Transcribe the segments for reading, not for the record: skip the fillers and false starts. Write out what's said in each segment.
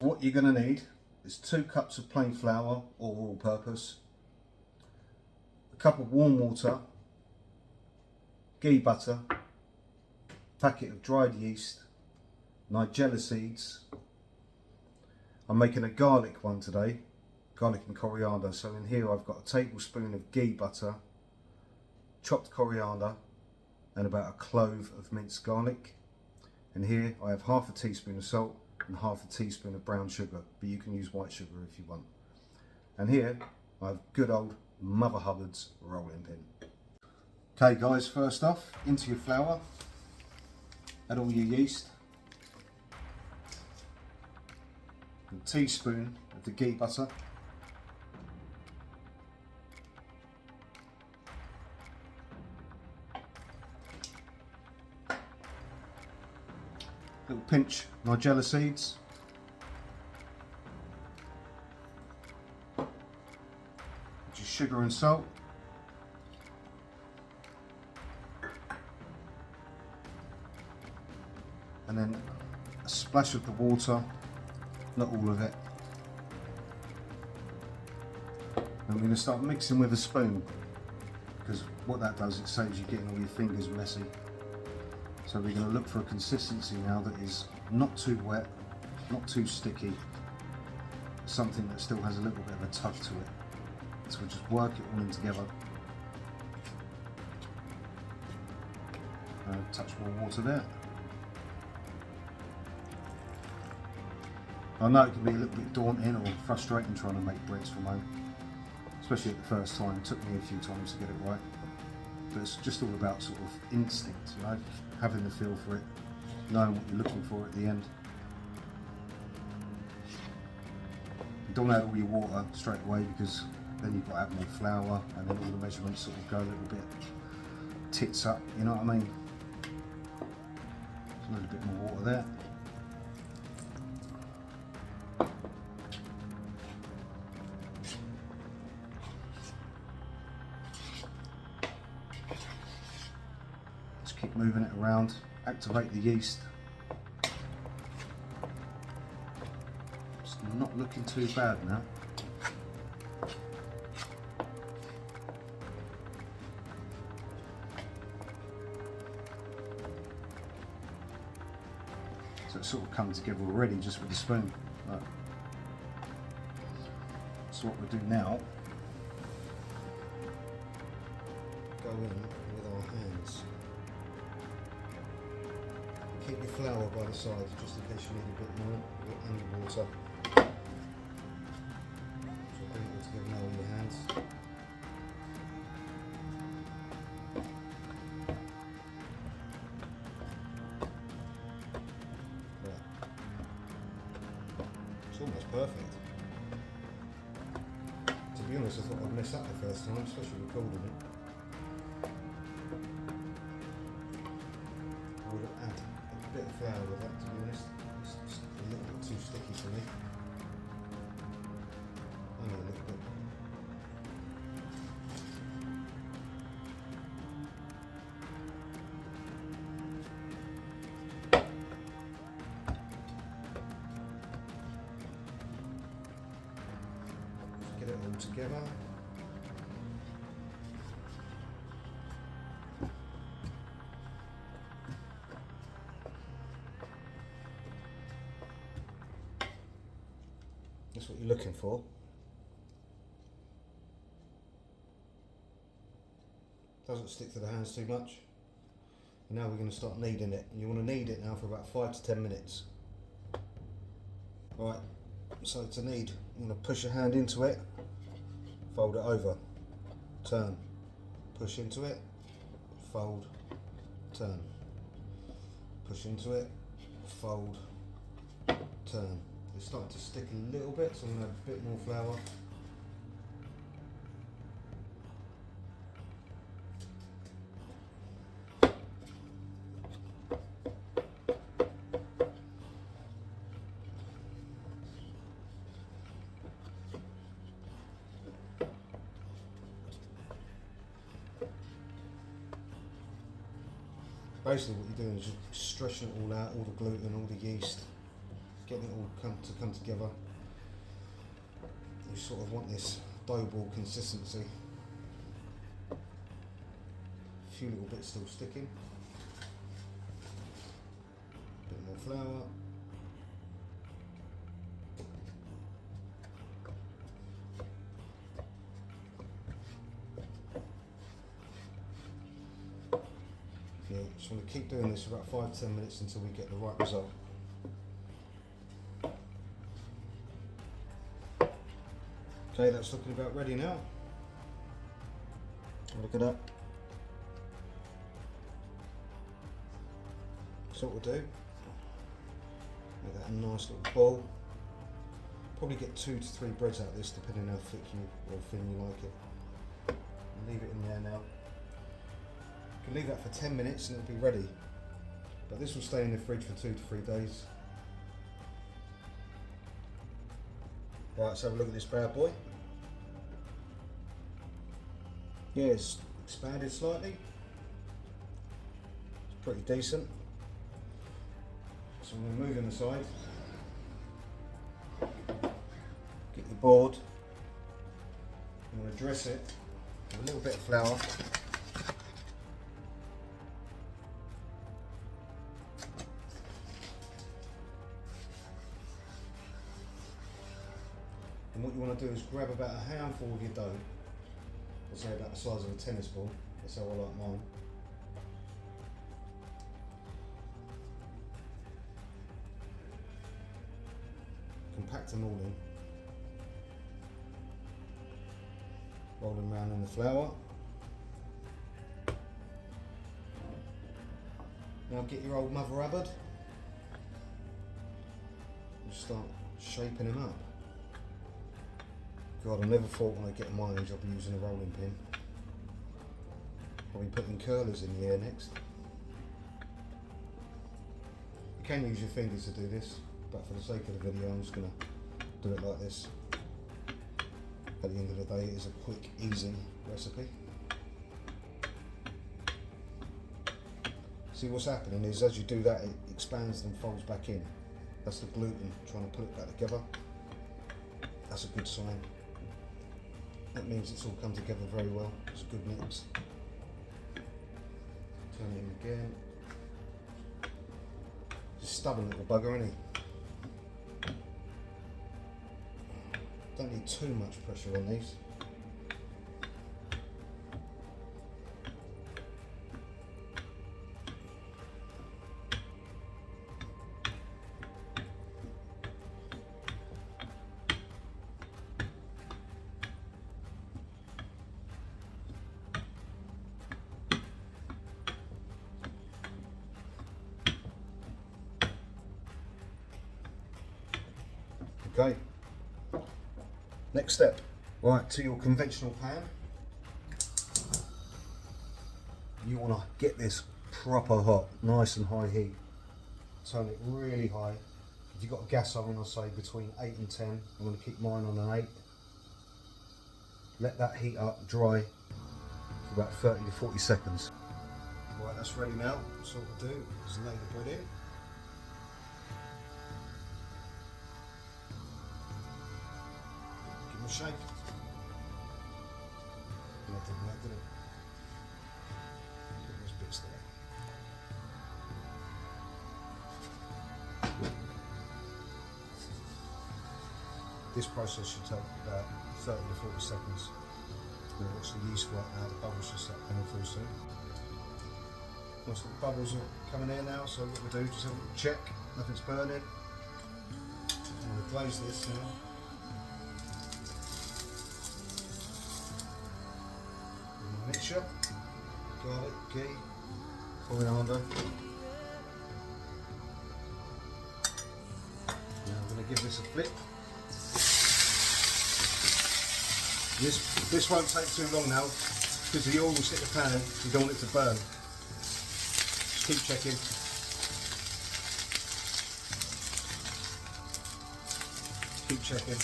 What you're going to need is 2 cups of plain flour or all-purpose, a cup of warm water, ghee butter, packet of dried yeast, nigella seeds. I'm making a garlic one today, garlic and coriander. So in here I've got a tablespoon of ghee butter, chopped coriander, and about a clove of minced garlic. And here I have half a teaspoon of salt and half a teaspoon of brown sugar, but you can use white sugar if you want. And here I have good old Mother Hubbard's rolling pin. Okay guys, first off, into your flour, add all your yeast, a teaspoon of the ghee butter, little pinch nigella seeds, which is sugar and salt, and then a splash of the water, not all of it. And we're going to start mixing with a spoon, because what that does, it saves you getting all your fingers messy. So we're going to look for a consistency now that is not too wet, not too sticky, something that still has a little bit of a touch to it. So we'll just work it all in together. A touch more water there. I know it can be a little bit daunting or frustrating trying to make breads from home, especially at the first time. It took me a few times to get it right. But it's just all about sort of instinct, you know, having the feel for it, knowing what you're looking for at the end. You don't add all your water straight away, because then you've got to add more flour, and then all the measurements sort of go a little bit tits up, you know what I mean? Just a little bit more water there. Keep moving it around, activate the yeast. It's not looking too bad now. So it's sort of come together already just with the spoon. Right. So what we'll do now, go in with our hands. Keep your flour by the side, just in case you need a bit more, any water. So bring it all together now in your hands. Right. It's almost perfect. To be honest, I thought I'd mess up the first time, especially recording it. I would add a bit of flour with that, to be honest. It's just a little bit too sticky for me. Only a little bit. Just get it all together. That's what you're looking for. Doesn't stick to the hands too much. And now we're going to start kneading it. And you want to knead it now for about 5 to 10 minutes. Right, so to knead, you want to push your hand into it, fold it over, turn, push into it, fold, turn, push into it, fold, turn. It's starting to stick a little bit, so I'm going to add a bit more flour. Basically what you're doing is just stretching it all out, all the gluten, all the yeast, getting it all come together. You sort of want this dough ball consistency. A few little bits still sticking. A bit more flour. Yeah, just want to keep doing this for about 5-10 minutes until we get the right result. Okay, that's looking about ready now. Look at that. So what we'll do, make that a nice little ball. Probably get 2 to 3 breads out of this, depending on how thick or thin you like it. Leave it in there now. You can leave that for 10 minutes and it'll be ready. But this will stay in the fridge for 2 to 3 days. Right, let's have a look at this bad boy. Yeah, it's expanded slightly. It's pretty decent. So I'm going to move him aside. Get your board. I'm going to dress it with a little bit of flour. And what you want to do is grab about a handful of your dough. I'll say about the size of a tennis ball. That's how I like mine. Compact them all in. Roll them around in the flour. Now get your old Mother Hubbard and start shaping them up. God, I never thought when I get my age I'll be using a rolling pin. I'll be putting curlers in the air next. You can use your fingers to do this, but for the sake of the video I'm just going to do it like this. At the end of the day it is a quick, easy recipe. See, what's happening is as you do that it expands and folds back in. That's the gluten trying to put it back together. That's a good sign. That means it's all come together very well. It's a good mix. Turn it in again. Just stubborn little bugger, isn't he? Don't need too much pressure on these. Okay, next step, right, to your conventional pan. You want to get this proper hot, nice and high heat. Turn it really high. If you've got a gas oven, I'll say between 8 and 10. I'm going to keep mine on an 8. Let that heat up, dry for about 30 to 40 seconds. Right, that's ready now. So what we'll do is lay the bread in. Shake. That didn't work, did it? Put those bits there. This process should take about 30 to 40 seconds. We'll watch the yeast work now, the bubbles should start coming through soon. Once the bubbles are coming in now, so what we do, just have a little check, nothing's burning. I'm going to glaze this now. Mixture, garlic, ghee, coriander. Now I'm going to give this a flip. This won't take too long now because the oil will hit the pan. You don't want it to burn. Just keep checking. Keep checking.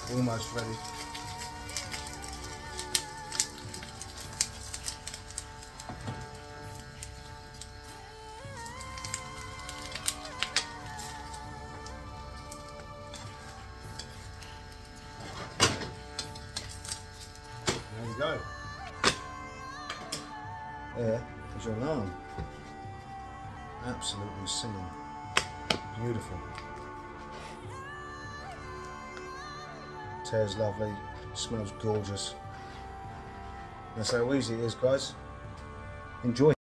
Almost ready. you go. There is your naan. Absolutely singing. Beautiful. Tastes lovely. Smells gorgeous. That's how easy it is, guys. Enjoy.